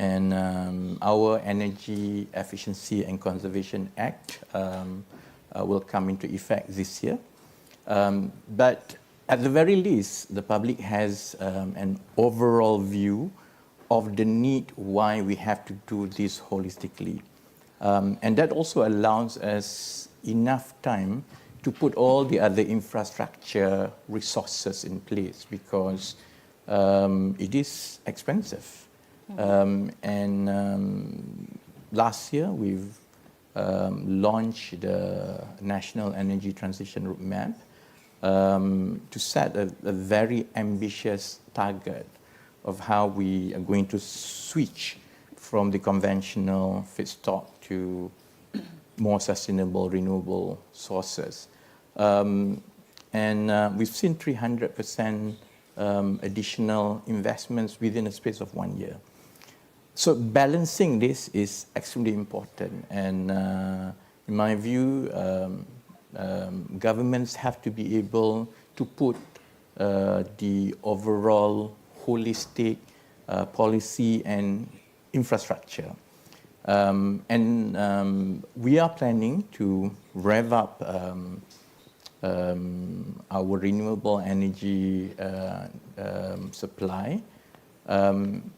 And our Energy Efficiency and Conservation Act will come into effect this year. But at the very least, the public has an overall view of the need why we have to do this holistically. And that also allows us enough time to put all the other infrastructure resources in place, because it is expensive. Last year, we've launched the National Energy Transition Roadmap to set a very ambitious target of how we are going to switch from the conventional feedstock to more sustainable, renewable sources. We've seen 300% additional investments within a space of 1 year. So balancing this is extremely important. And in my view, governments have to be able to put the overall holistic policy and infrastructure. We are planning to rev up our renewable energy supply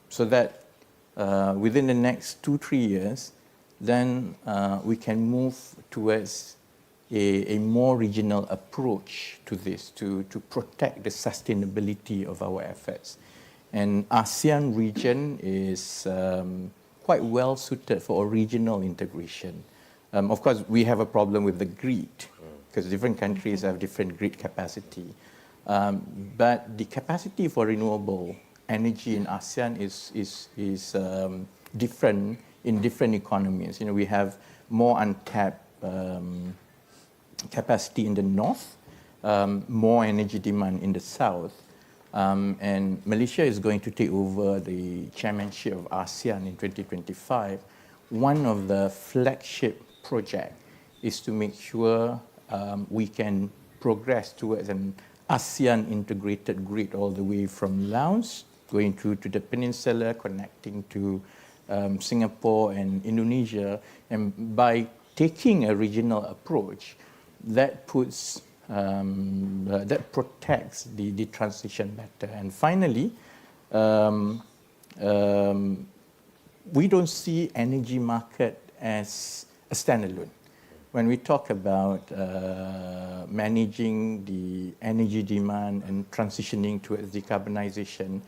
so that within the next 2-3 years, then we can move towards a more regional approach to this, to protect the sustainability of our efforts. And ASEAN region is quite well suited for a regional integration. Of course, we have a problem with the grid, because different countries have different grid capacity. But the capacity for renewable energy in ASEAN is different in different economies. You know, we have more untapped capacity in the north, more energy demand in the south. And Malaysia is going to take over the chairmanship of ASEAN in 2025. One of the flagship projects is to make sure we can progress towards an ASEAN integrated grid all the way from Laos, going through to the peninsula, connecting to Singapore and Indonesia. And by taking a regional approach, that puts that protects the transition better. And finally, we don't see energy market as a standalone. When we talk about managing the energy demand and transitioning towards decarbonization,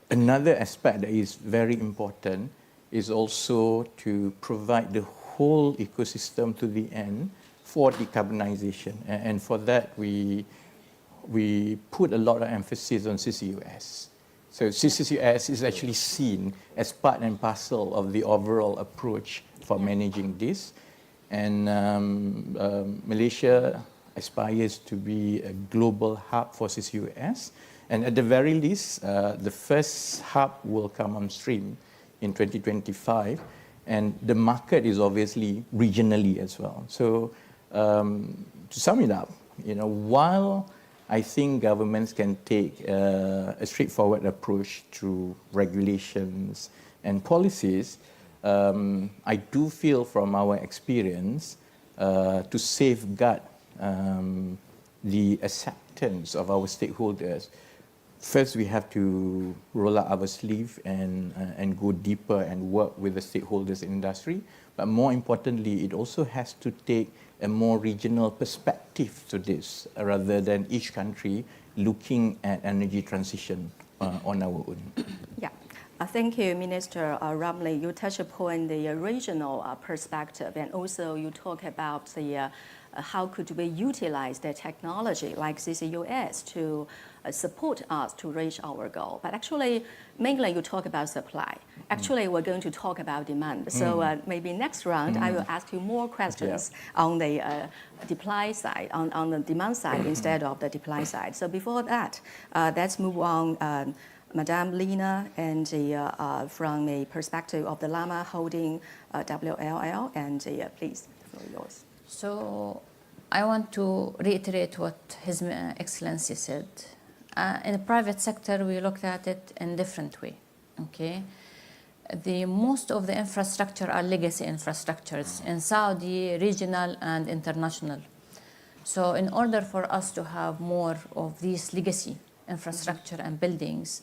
another aspect that is very important is also to provide the whole ecosystem to the end for decarbonization. And for that, we put a lot of emphasis on CCUS. So CCUS is actually seen as part and parcel of the overall approach for managing this. And Malaysia aspires to be a global hub for CCUS. And at the very least, the first hub will come on stream in 2025. And the market is obviously regionally as well. So to sum it up, you know, while I think governments can take a straightforward approach to regulations and policies, I do feel from our experience to safeguard the acceptance of our stakeholders, first we have to roll up our sleeve and go deeper and work with the stakeholders in industry. But more importantly, it also has to take a more regional perspective to this, rather than each country looking at energy transition on our own. Yeah. Thank you, Minister Ramlee. You touch upon the regional perspective, and also you talk about the how could we utilize the technology like CCUS to support us to reach our goal. But actually, mainly you talk about supply. Actually, we're going to talk about demand. So maybe next round, I will ask you more questions on the supply side, on the demand side instead of the supply side. So before that, let's move on. Madame Lina, and from a perspective of the Lama Holding WLL, and please, the floor is yours. So I want to reiterate what His Excellency said. In the private sector, we looked at it in a different way. Okay, the most of the infrastructure are legacy infrastructures in Saudi, regional and international. So in order for us to have more of these legacy infrastructure and buildings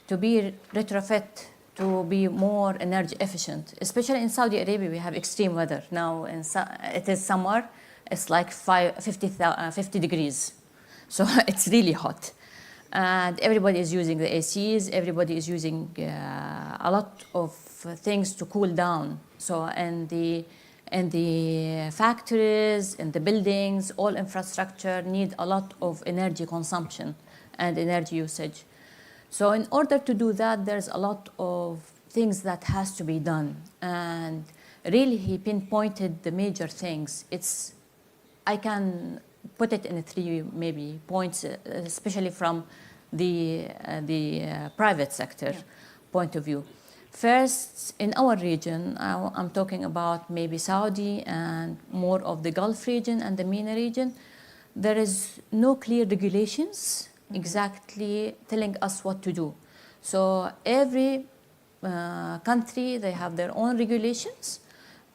to be retrofit, to be more energy efficient, especially in Saudi Arabia, we have extreme weather. Now it is summer, it's like 50 degrees. So it's really hot. And everybody is using the ACs, everybody is using a lot of things to cool down. So in the factories, in the buildings, all infrastructure need a lot of energy consumption and energy usage. So in order to do that, there's a lot of things that has to be done. And really he pinpointed the major things. I can put it in 3 maybe points, especially from the private sector point of view. First, in our region, I'm talking about maybe Saudi and more of the Gulf region and the MENA region, there is no clear regulations exactly telling us what to do. So every country, they have their own regulations,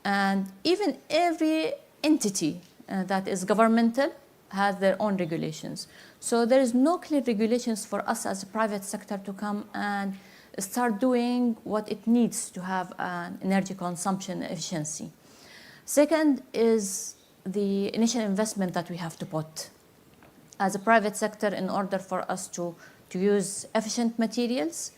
and even every entity that is governmental has their own regulations. So there is no clear regulations for us as a private sector to come and start doing what it needs to have an energy consumption efficiency. Second is the initial investment that we have to put as a private sector in order for us to use efficient materials,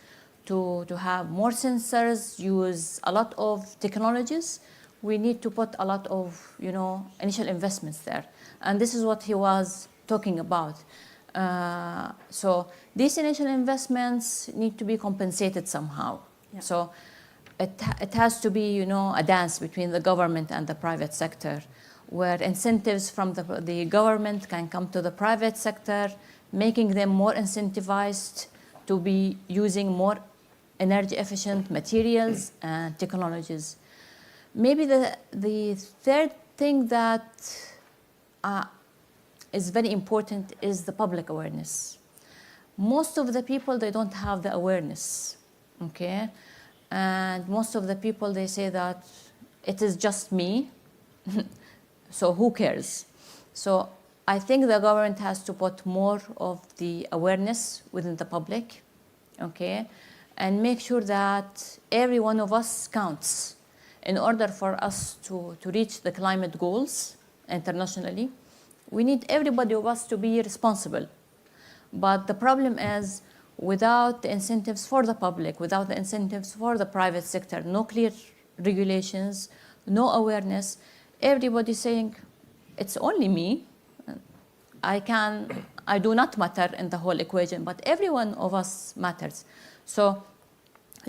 to have more sensors, use a lot of technologies. We need to put a lot of initial investments there. And this is what he was talking about. So these initial investments need to be compensated somehow. Yeah. So it has to be a dance between the government and the private sector, where incentives from the government can come to the private sector, making them more incentivized to be using more energy efficient materials and technologies. Maybe the third thing that is very important is the public awareness. Most of the people, they don't have the awareness, okay? And most of the people, they say that it is just me, so who cares? So I think the government has to put more of the awareness within the public, okay? And make sure that every one of us counts in order for us to reach the climate goals internationally. We need everybody of us to be responsible. But the problem is, without the incentives for the public, without the incentives for the private sector, no clear regulations, no awareness, everybody saying, it's only me, I do not matter in the whole equation, but every one of us matters. So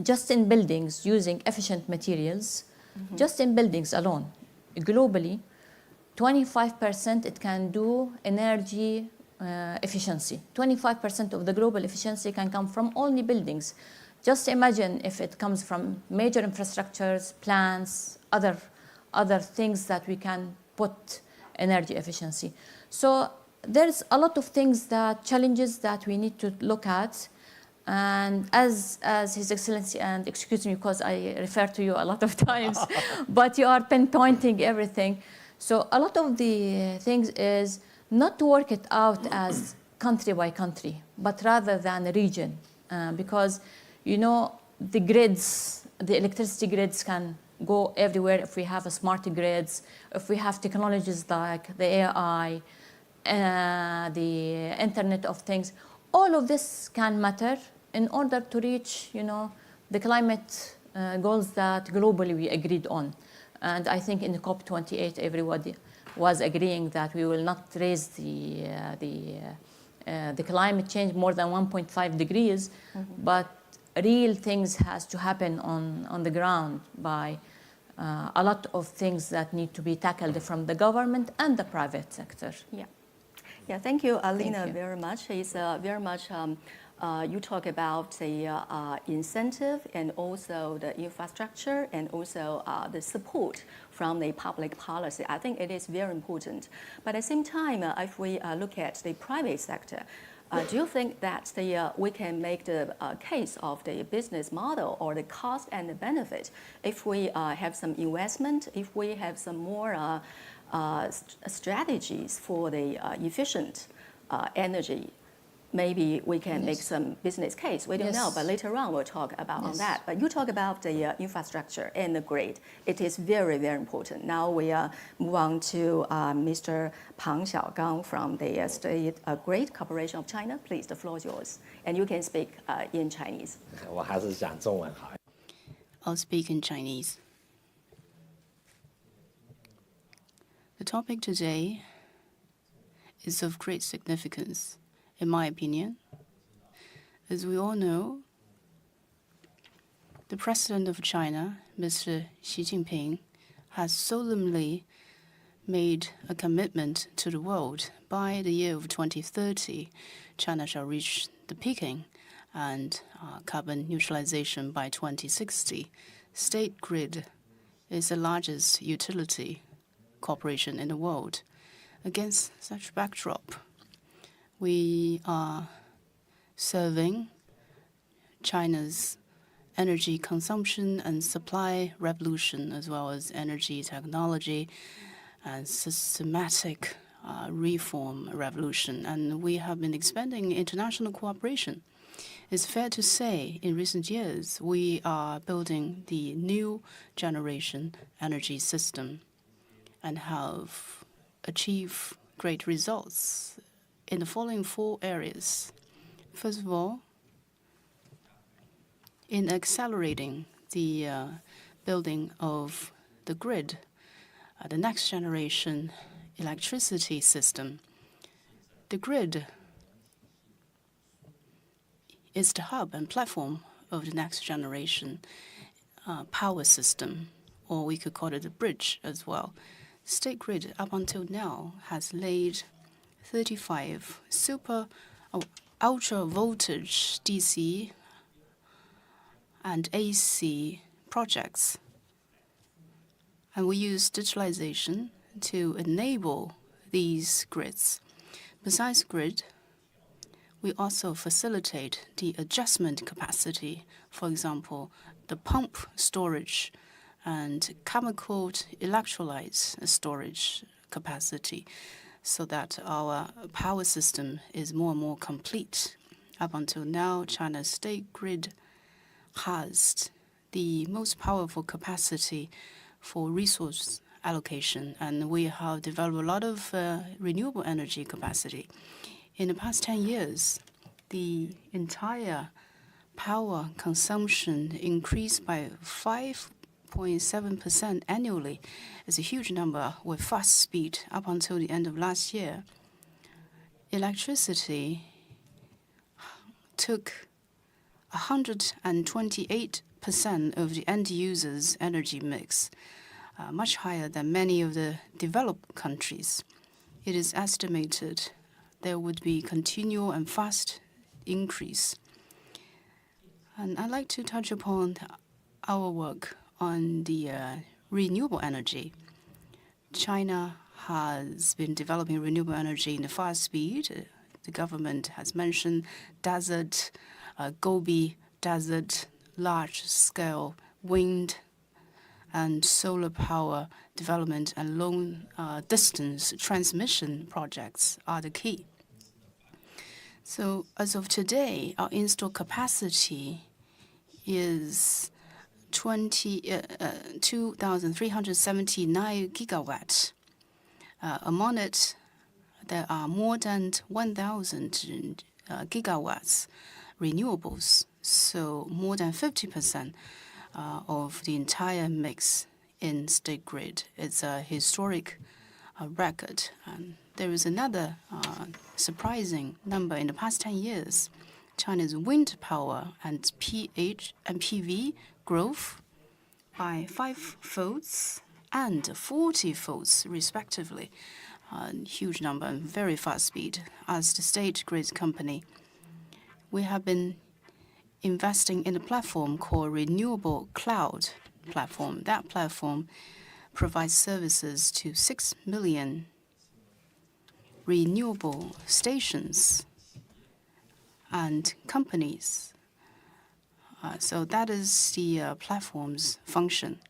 just in buildings, using efficient materials, just in buildings alone, globally, 25% it can do energy efficiency. 25% of the global efficiency can come from only buildings. Just imagine if it comes from major infrastructures, plants, other things that we can put energy efficiency. So there's a lot of challenges that we need to look at. And as His Excellency, and excuse me because I refer to you a lot of times, but you are pinpointing everything. So a lot of the things is not to work it out as country by country, but rather than a region. Because, the grids, the electricity grids can go everywhere if we have smart grids, if we have technologies like the AI, the Internet of Things. All of this can matter in order to reach, the climate goals that globally we agreed on. And I think in the COP28, everybody was agreeing that we will not raise the climate change more than 1.5 degrees, but real things has to happen on the ground by a lot of things that need to be tackled from the government and the private sector. Yeah, thank you, Alina, very much. It's very much, you talk about the incentive and also the infrastructure and also the support from the public policy. I think it is very important. But at the same time, if we look at the private sector, Do you think that we can make the case of the business model or the cost and the benefit if we have some investment, if we have some more strategies for the efficient energy? Maybe we can make some business case. We don't know, but later on we'll talk about on that. But you talk about the infrastructure and the grid. It is very, very important. Now we move on to Mr. Pang Xiaogang from the State Grid Corporation of China. Please, the floor is yours. And you can speak in Chinese. 我还是讲中文好。I'll speak in Chinese. The topic today is of great significance, in my opinion. As we all know, the President of China, Mr. Xi Jinping, has solemnly made a commitment to the world. By the year of 2030, China shall reach the peaking and carbon neutralization by 2060. State Grid is the largest utility corporation in the world. Against such backdrop, we are serving China's energy consumption and supply revolution, as well as energy technology and systematic reform revolution. And we have been expanding international cooperation. It's fair to say, in recent years, we are building the new generation energy system and have achieved great results in the following 4 areas. First of all, in accelerating the building of the grid, the next generation electricity system, the grid is the hub and platform of the next generation power system, or we could call it a bridge as well. State Grid, up until now, has laid 35 ultra voltage DC and AC projects. And we use digitalization to enable these grids. Besides grid, we also facilitate the adjustment capacity, for example, the pump storage and chemical electrolytes storage capacity, so that our power system is more and more complete. Up until now, China's State Grid has the most powerful capacity for resource allocation, and we have developed a lot of renewable energy capacity. In the past 10 years, the entire power consumption increased by 5.7% annually. It's a huge number with fast speed. Up until the end of last year, electricity took 128% of the end user's energy mix, much higher than many of the developed countries. It is estimated there would be continual and fast increase. And I'd like to touch upon our work on the renewable energy. China has been developing renewable energy in a fast speed. The government has mentioned desert, Gobi Desert, large-scale wind and solar power development and long-distance transmission projects are the key. So as of today, our installed capacity is 2,379 gigawatts. Among it, there are more than 1,000 gigawatts renewables, so more than 50% of the entire mix in State Grid. It's a historic record. And there is another surprising number. In the past 10 years, China's wind power and PV growth by 5-folds and 40-folds, respectively. Huge number and very fast speed. As the State Grid company, we have been investing in a platform called Renewable Cloud Platform. That platform provides services to 6 million renewable stations and companies. So that is the platform's function.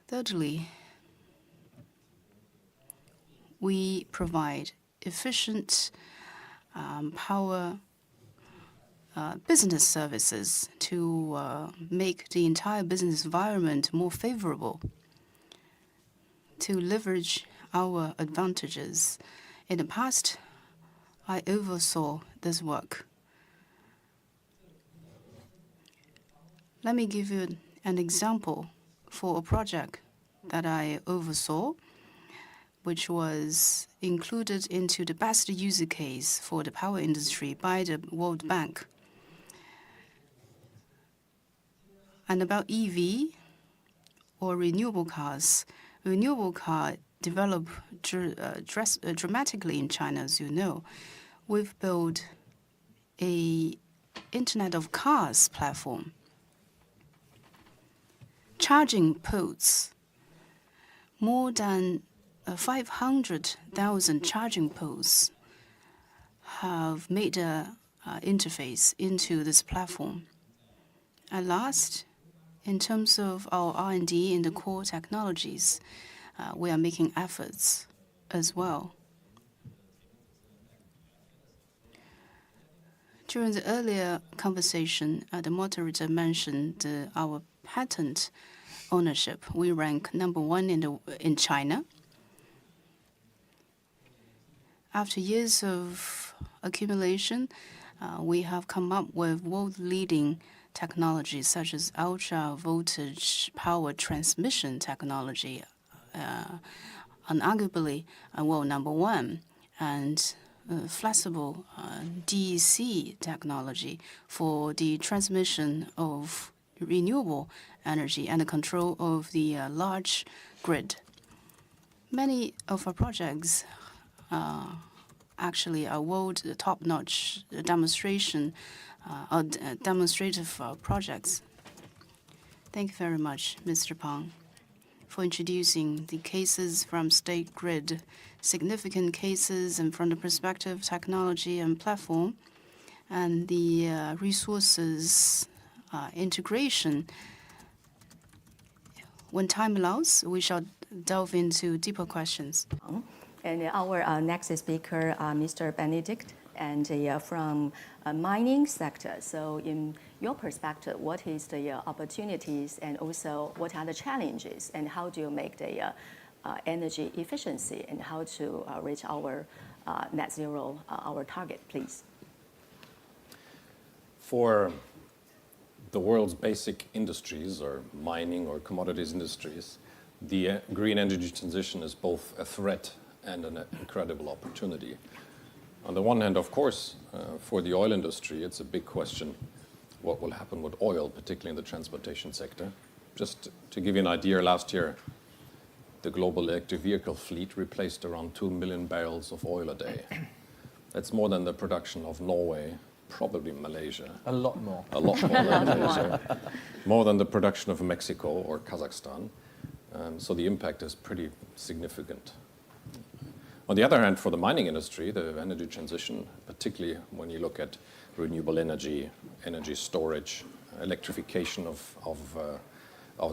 Thirdly, we provide efficient power business services to make the entire business environment more favorable, to leverage our advantages. In the past, I oversaw this work. Let me give you an example for a project that I oversaw, which was included into the best user case for the power industry by the World Bank. And about EV or renewable cars, renewable car developed dramatically in China, as you know. We've built a Internet of Cars platform. Charging ports, more than 500,000 charging ports have made an interface into this platform. At last, in terms of our R&D in the core technologies, we are making efforts as well. During the earlier conversation, the moderator mentioned our patent ownership. We rank #1 in China. After years of accumulation, we have come up with world-leading technologies such as ultra-voltage power transmission technology, unarguably, #1, and flexible DEC technology for the transmission of renewable energy and the control of the large grid. Many of our projects actually are world top-notch demonstrative projects. Thank you very much, Mr. Pang, for introducing the cases from State Grid, significant cases and from the perspective of technology and platform, and the resources integration. When time allows, we shall delve into deeper questions. And our next speaker, Mr. Benedict, and from mining sector. So in your perspective, what is the opportunities and also what are the challenges and how do you make the energy efficiency and how to reach our net zero, our target, please? For the world's basic industries or mining or commodities industries, the green energy transition is both a threat and an incredible opportunity. On the one hand, of course, for the oil industry, it's a big question what will happen with oil, particularly in the transportation sector. Just to give you an idea, last year, the global electric vehicle fleet replaced around 2 million barrels of oil a day. That's more than the production of Norway, probably Malaysia. A lot more. A lot more than Malaysia. More than the production of Mexico or Kazakhstan. So the impact is pretty significant. On the other hand, for the mining industry, the energy transition, particularly when you look at renewable energy, energy storage, electrification of the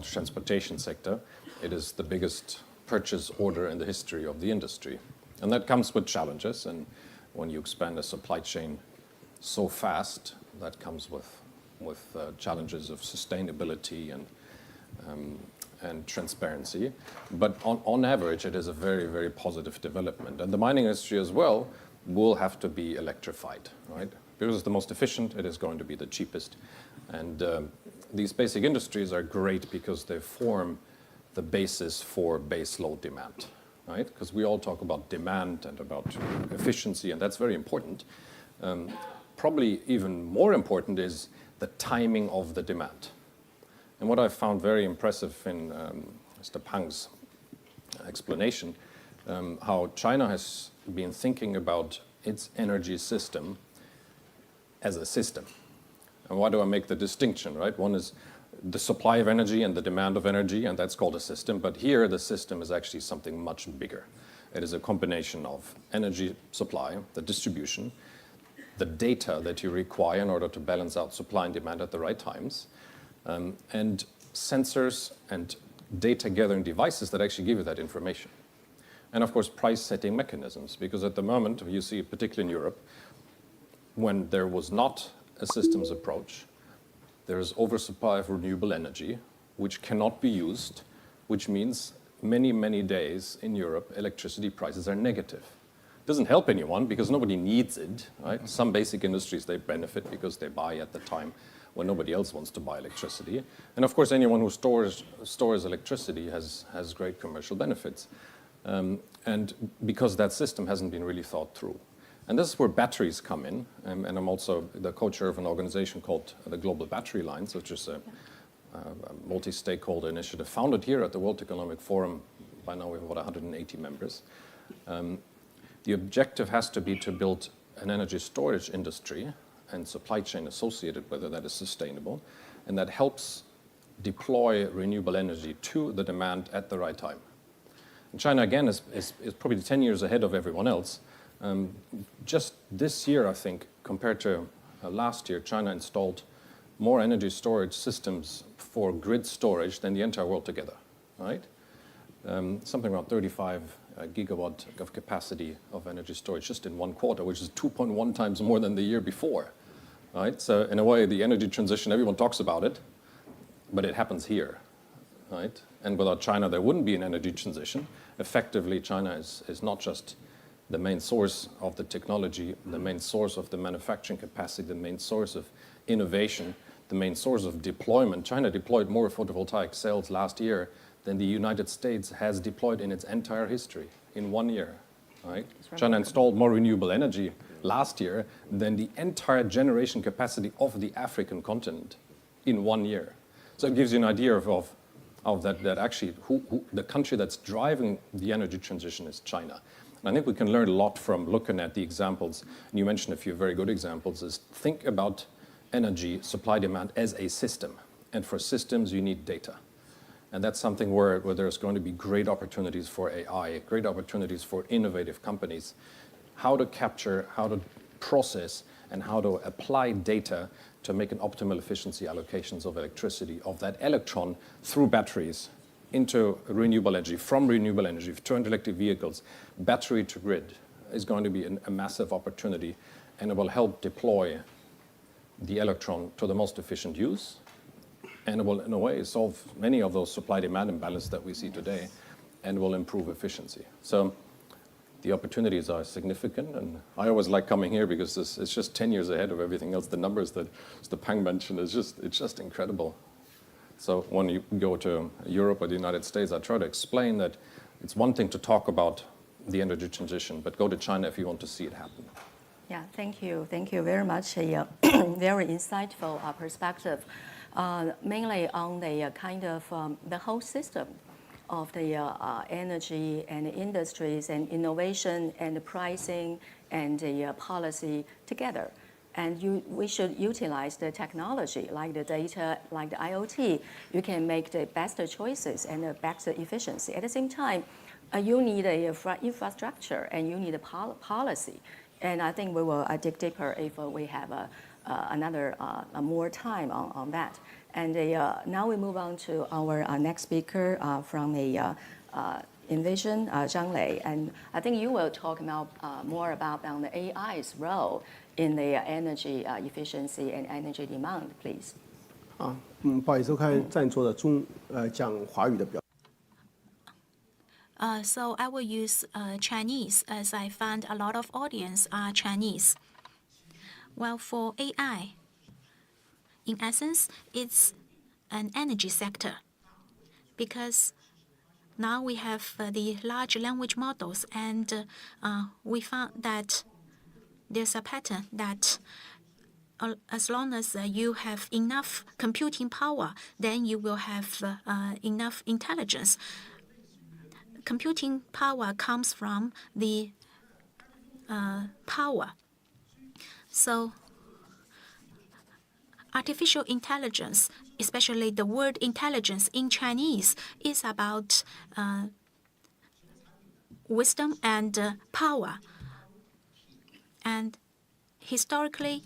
transportation sector, it is the biggest purchase order in the history of the industry. And that comes with challenges. And when you expand a supply chain so fast, that comes with challenges of sustainability and transparency. But on average, it is a very, very positive development. And the mining industry as well will have to be electrified, right? Because it's the most efficient, it is going to be the cheapest. And these basic industries are great because they form the basis for base load demand, right? Because we all talk about demand and about efficiency, and that's very important. Probably even more important is the timing of the demand. And what I found very impressive in Mr. Pang's explanation, how China has been thinking about its energy system as a system. And why do I make the distinction, right? One is the supply of energy and the demand of energy, and that's called a system. But here, the system is actually something much bigger. It is a combination of energy supply, the distribution, the data that you require in order to balance out supply and demand at the right times, and sensors and data gathering devices that actually give you that information. And of course, price setting mechanisms, because at the moment, you see, particularly in Europe, when there was not a systems approach, there is oversupply of renewable energy, which cannot be used, which means many, many days in Europe, electricity prices are negative. It doesn't help anyone because nobody needs it, right? Some basic industries, they benefit because they buy at the time when nobody else wants to buy electricity. And of course, anyone who stores electricity has great commercial benefits. And because that system hasn't been really thought through. And this is where batteries come in. And I'm also the co-chair of an organization called the Global Battery Lines, which is a multi-stakeholder initiative founded here at the World Economic Forum. By now we have about 180 members. The objective has to be to build an energy storage industry and supply chain associated with it that is sustainable and that helps deploy renewable energy to the demand at the right time. And China, again, is probably 10 years ahead of everyone else. Just this year, I think, compared to last year, China installed more energy storage systems for grid storage than the entire world together, right? Something around 35 gigawatt of capacity of energy storage just in one quarter, which is 2.1 times more than the year before, right? So in a way, the energy transition, everyone talks about it, but it happens here, right? And without China, there wouldn't be an energy transition. Effectively, China is not just the main source of the technology, the main source of the manufacturing capacity, the main source of innovation, the main source of deployment. China deployed more photovoltaic cells last year than the United States has deployed in its entire history in 1 year, right? China installed more renewable energy last year than the entire generation capacity of the African continent in 1 year. So it gives you an idea of that actually the country that's driving the energy transition is China. And I think we can learn a lot from looking at the examples. And you mentioned a few very good examples, is think about energy supply demand as a system. And for systems, you need data. And that's something where there's going to be great opportunities for AI, great opportunities for innovative companies. How to capture, how to process, and how to apply data to make an optimal efficiency allocations of electricity, of that electron through batteries into renewable energy, from renewable energy to electric vehicles, battery to grid is going to be a massive opportunity, and it will help deploy the electron to the most efficient use. And it will, in a way, solve many of those supply-demand imbalances that we see today and will improve efficiency. So the opportunities are significant, and I always like coming here because it's just 10 years ahead of everything else. The numbers that Mr. Pang mentioned, it's just incredible. So when you go to Europe or the United States, I try to explain that it's one thing to talk about the energy transition, but go to China if you want to see it happen. Yeah, thank you. Thank you very much. A very insightful perspective. Mainly on the kind of the whole system of the energy and industries and innovation and the pricing and the policy together. And we should utilize the technology like the data, like the IoT. You can make the best choices and the best efficiency. At the same time, you need a infrastructure and you need a policy. And I think we will dig deeper if we have another more time on that. And now we move on to our next speaker from the Envision, Zhang Lei. And I think you will talk now more about the AI's role in the energy efficiency and energy demand, please. 不好意思，我看在座的讲华语的表。So I will use Chinese as I find a lot of audience are Chinese. Well, for AI, in essence, it's an energy sector because now we have the large language models, and we found that there's a pattern that as long as you have enough computing power, then you will have enough intelligence. Computing power comes from the power. So artificial intelligence, especially the word intelligence in Chinese, is about wisdom and power. And historically,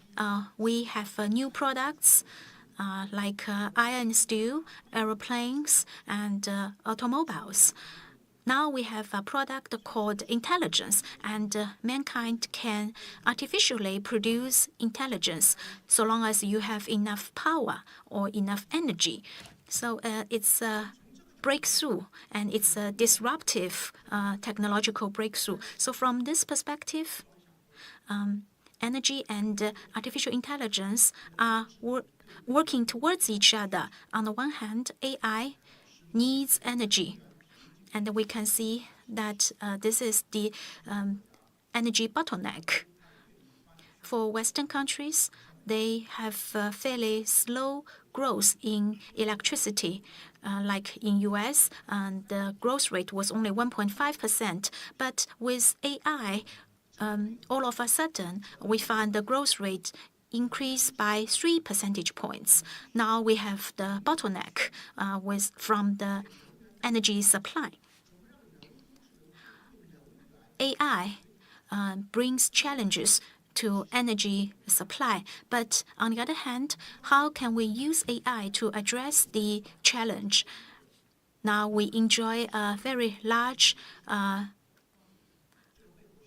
we have new products like iron and steel, aeroplanes, and automobiles. Now we have a product called intelligence, and mankind can artificially produce intelligence so long as you have enough power or enough energy. So it's a breakthrough, and it's a disruptive technological breakthrough. So from this perspective, energy and artificial intelligence are working towards each other. On the one hand, AI needs energy, and we can see that this is the energy bottleneck. For Western countries, they have fairly slow growth in electricity. Like in US, the growth rate was only 1.5%. But with AI, all of a sudden, we find the growth rate increased by 3 percentage points. Now we have the bottleneck from the energy supply. AI brings challenges to energy supply, but on the other hand, how can we use AI to address the challenge? Now we enjoy a very large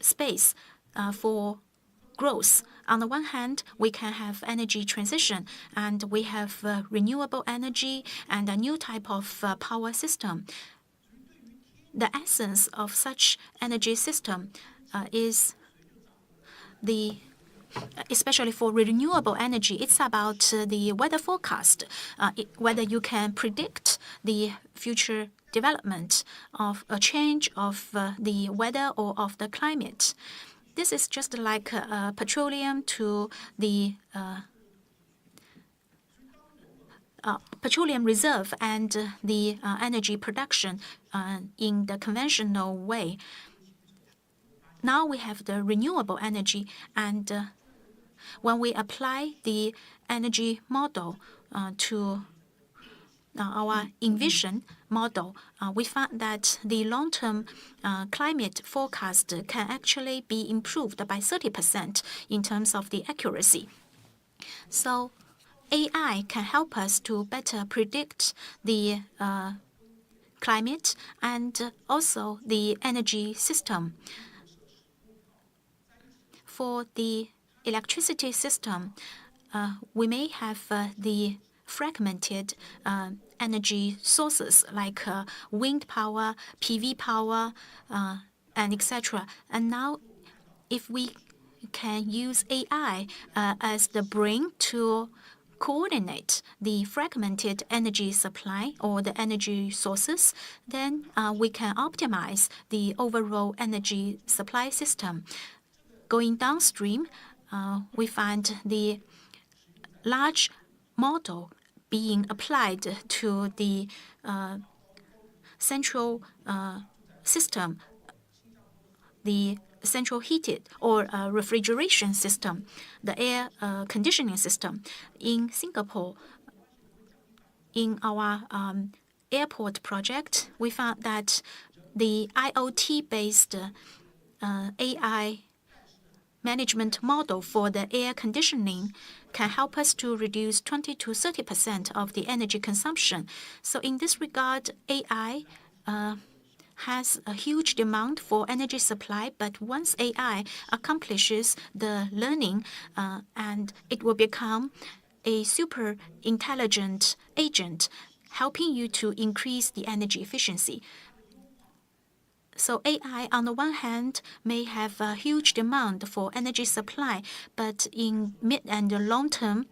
space for growth. On the one hand, we can have energy transition, and we have renewable energy and a new type of power system. The essence of such energy system is especially for renewable energy, it's about the weather forecast, whether you can predict the future development of a change of the weather or of the climate. This is just like petroleum to the petroleum reserve and the energy production in the conventional way. Now we have the renewable energy, and when we apply the energy model to our envision model, we found that the long-term climate forecast can actually be improved by 30% in terms of the accuracy. So AI can help us to better predict the climate and also the energy system. For the electricity system, we may have the fragmented energy sources like wind power, PV power, and etc. And now, if we can use AI as the brain to coordinate the fragmented energy supply or the energy sources, then we can optimize the overall energy supply system. Going downstream, we find the large model being applied to the central system, the central heated or refrigeration system, the air conditioning system. In Singapore, in our airport project, we found that the IoT-based AI management model for the air conditioning can help us to reduce 20 to 30% of the energy consumption. So in this regard, AI has a huge demand for energy supply, but once AI accomplishes the learning, and it will become a super intelligent agent, helping you to increase the energy efficiency. So AI, on the one hand, may have a huge demand for energy supply, but in mid and long term,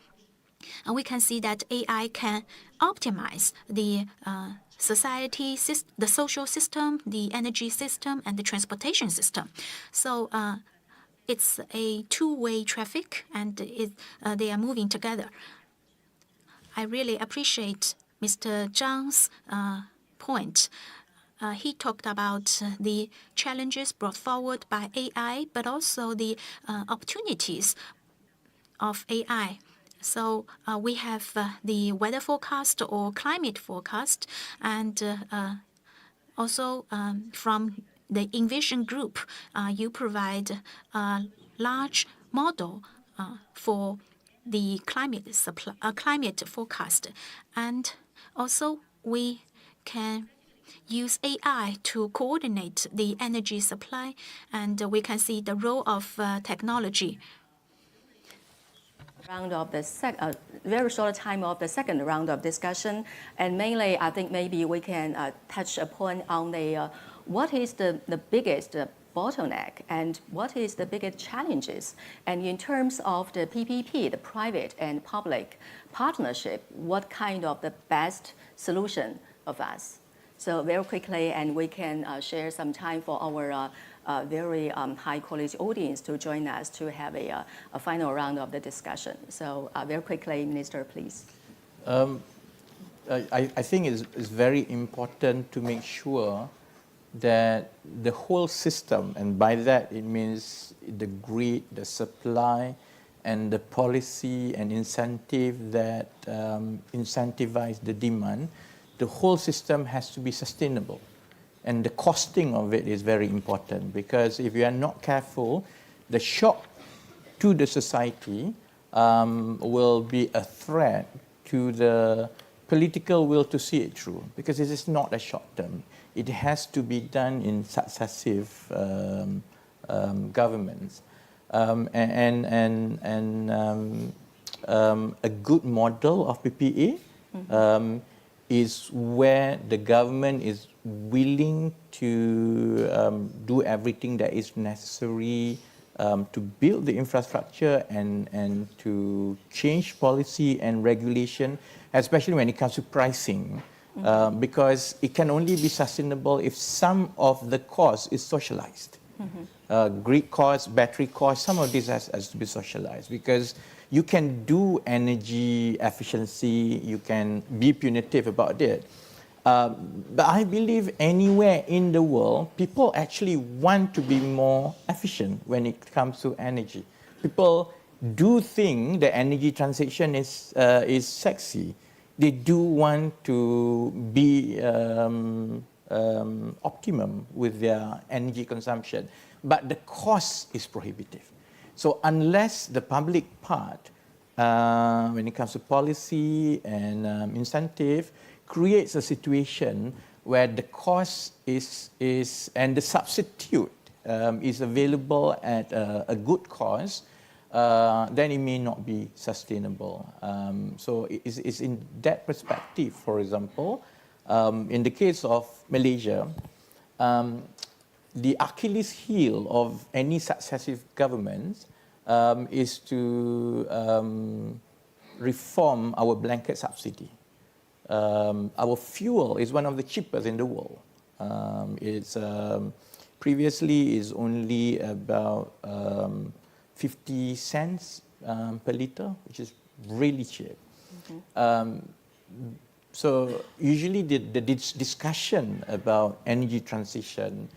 we can see that AI can optimize the society, the social system, the energy system, and the transportation system. So it's a two-way traffic, and they are moving together. I really appreciate Mr. Zhang's point. He talked about the challenges brought forward by AI, but also the opportunities of AI. So we have the weather forecast or climate forecast, and also from the Envision Group, you provide a large model for the climate forecast. And also, we can use AI to coordinate the energy supply, and we can see the role of technology. Round of the very short time of the second round of discussion, and mainly I think maybe we can touch upon on the what is the biggest bottleneck and what is the biggest challenges, and in terms of the PPP, the private and public partnership, what kind of the best solution of us. So very quickly, and we can share some time for our very high quality audience to join us to have a final round of the discussion. So very quickly, Minister, please. I think it's very important to make sure that the whole system, and by that it means the grid, the supply, and the policy and incentive that incentivize the demand, the whole system has to be sustainable. And the costing of it is very important, because if you are not careful, the shock to the society will be a threat to the political will to see it through, because it is not a short term. It has to be done in successive governments. A good model of PPA is where the government is willing to do everything that is necessary to build the infrastructure and to change policy and regulation, especially when it comes to pricing, because it can only be sustainable if some of the cost is socialized. Grid costs, battery costs, some of this has to be socialized, because you can do energy efficiency, you can be punitive about it. But I believe anywhere in the world, people actually want to be more efficient when it comes to energy. People do think that energy transition is sexy. They do want to be optimum with their energy consumption, but the cost is prohibitive. So unless the public part, when it comes to policy and incentive, creates a situation where the cost is and the substitute is available at a good cost, then it may not be sustainable. So it's in that perspective, for example, in the case of Malaysia, the Achilles heel of any successive governments is to reform our blanket subsidy. Our fuel is one of the cheapest in the world. It's previously is only about 50 cents per liter, which is really cheap. So usually the discussion about energy transition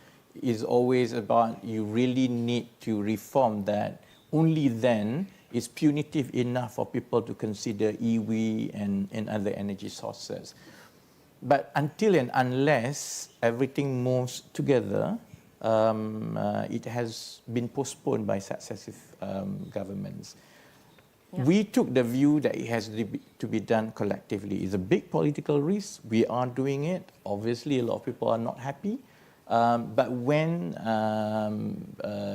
is always about you really need to reform that. Only then is punitive enough for people to consider EV and other energy sources. But until and unless everything moves together, it has been postponed by successive governments. Yeah. We took the view that it has to be done collectively. It's a big political risk. We are doing it. Obviously, a lot of people are not happy. But when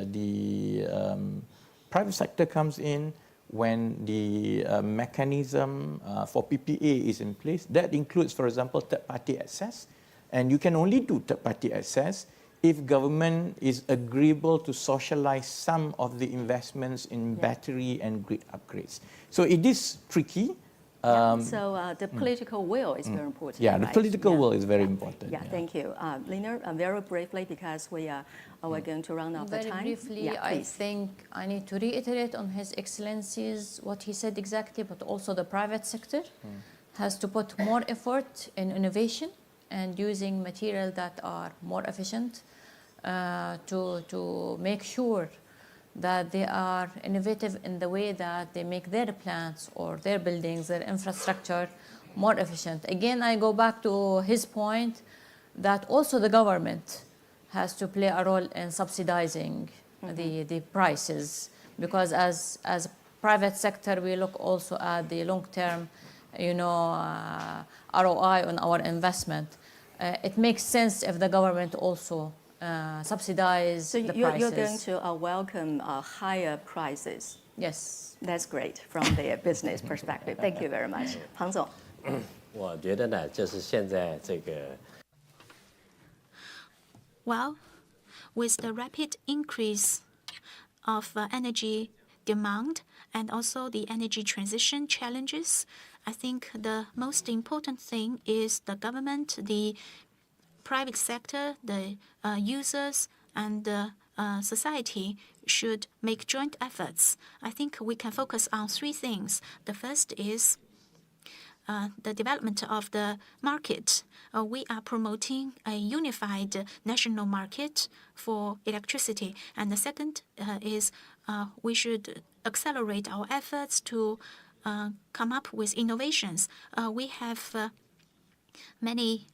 the private sector comes in, when the mechanism for PPA is in place, that includes, for example, third-party access. And you can only do third-party access if government is agreeable to socialize some of the investments in battery and grid upgrades. So it is tricky. So the political will is very important. Yeah, right? The political will is very important. Yeah, thank you. Lina, very briefly, because we're going to run out of time. Very briefly, I think I need to reiterate on His Excellency's what he said exactly, but also the private sector has to put more effort in innovation and using materials that are more efficient to make sure that they are innovative in the way that they make their plants or their buildings, their infrastructure more efficient. Again, I go back to his point that also the government has to play a role in subsidizing the prices, because as private sector, we look also at the long-term, ROI on our investment. It makes sense if the government also subsidize So the you're prices. going to welcome higher prices. Yes. That's great from the business perspective. Thank you very much. 庞总。我觉得呢，就是现在这个 Well, with the rapid increase of energy demand and also the energy transition challenges, I think the most important thing is the government, the private sector, the users, and the society should make joint efforts. I think we can focus on three things. The first is the development of the market. We are promoting a unified national market for electricity. And the second is we should accelerate our efforts to come up with innovations. We have many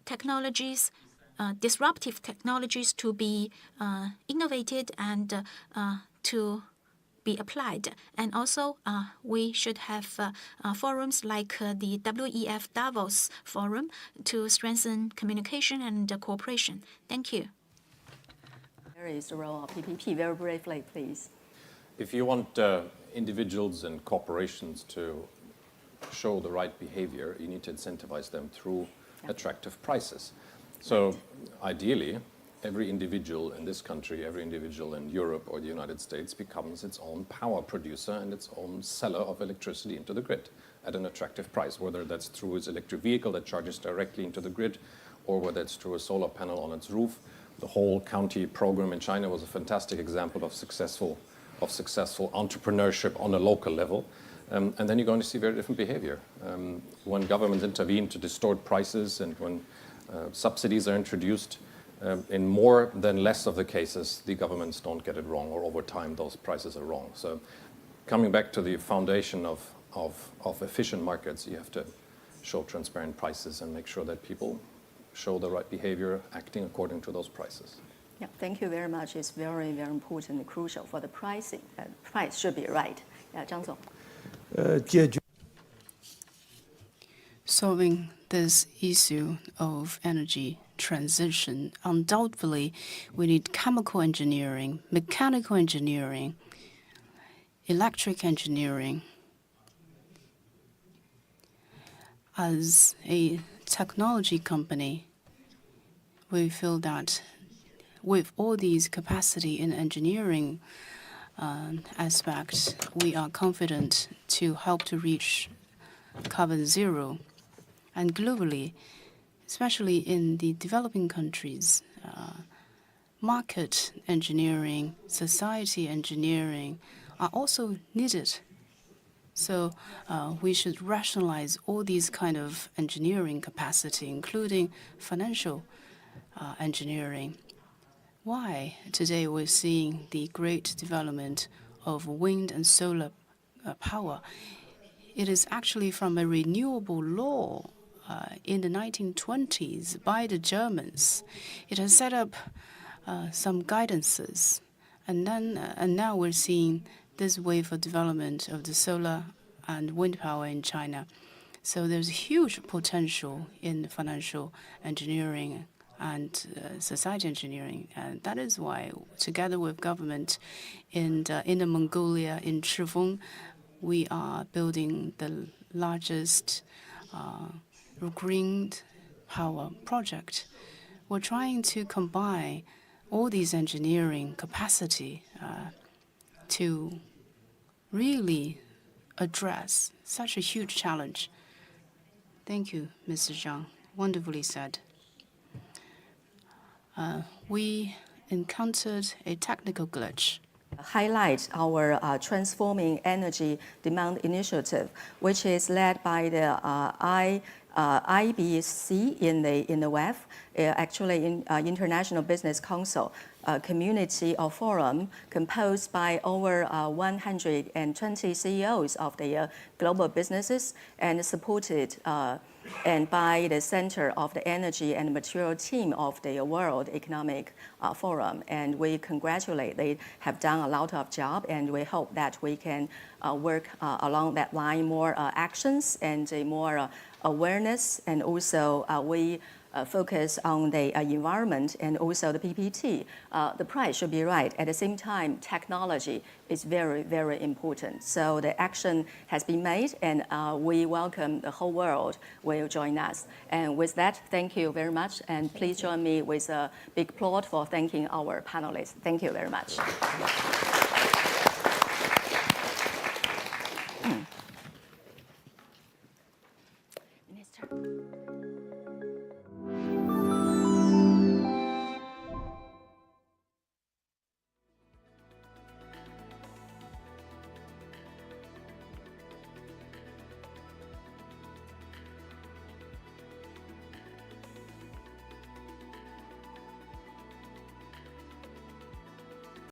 technologies, disruptive technologies to be innovated and to be applied. And also, we should have forums like the WEF Davos Forum to strengthen communication and cooperation. Thank you. There is the role of PPP. Very briefly, please. If you want individuals and corporations to show the right behavior, you need to incentivize them through attractive prices. So ideally, every individual in this country, every individual in Europe or the United States becomes its own power producer and its own seller of electricity into the grid at an attractive price, whether that's through its electric vehicle that charges directly into the grid or whether it's through a solar panel on its roof. The whole county program in China was a fantastic example of successful entrepreneurship on a local level. And then you're going to see very different behavior. When governments intervene to distort prices and when subsidies are introduced, in more than less of the cases, the governments don't get it wrong, or over time those prices are wrong. So coming back to the foundation of efficient markets, you have to show transparent prices and make sure that people show the right behavior, acting according to those prices. Yeah, thank you very much. It's very, very important and crucial for the pricing. Price should be right. Yeah, 张总。解决 Solving this issue of energy transition, undoubtedly, we need chemical engineering, mechanical engineering, electric engineering. As a technology company, we feel that with all these capacity in engineering aspects, we are confident to help to reach carbon zero. And globally, especially in the developing countries, market engineering, society engineering are also needed. So we should rationalize all these kind of engineering capacity, including financial engineering. Why today we're seeing the great development of wind and solar power? It is actually from a renewable law in the 1920s by the Germans. It has set up some guidances, and now we're seeing this wave of development of the solar and wind power in China. So there's huge potential in financial engineering and society engineering, and that is why, together with government in Inner Mongolia, in Chifeng, we are building the largest green power project. We're trying to combine all these engineering capacity to really address such a huge challenge. Thank you, Mr. Zhang. Wonderfully said. We encountered a technical glitch. Highlight our Transforming Energy Demand Initiative, which is led by the IBC in the WEF, actually in International Business Council, a community or forum composed by over 120 CEOs of the global businesses and supported and by the Center of the Energy and Material Team of the World Economic Forum. And we congratulate, they have done a lot of job, and we hope that we can work along that line, more actions and more awareness, and also we focus on the environment and also the PPT. The price should be right. At the same time, technology is very, very important. So the action has been made, and we welcome the whole world will join us. And with that, thank you very much. And please join me with a big applaud for thanking our panelists. Thank you very much.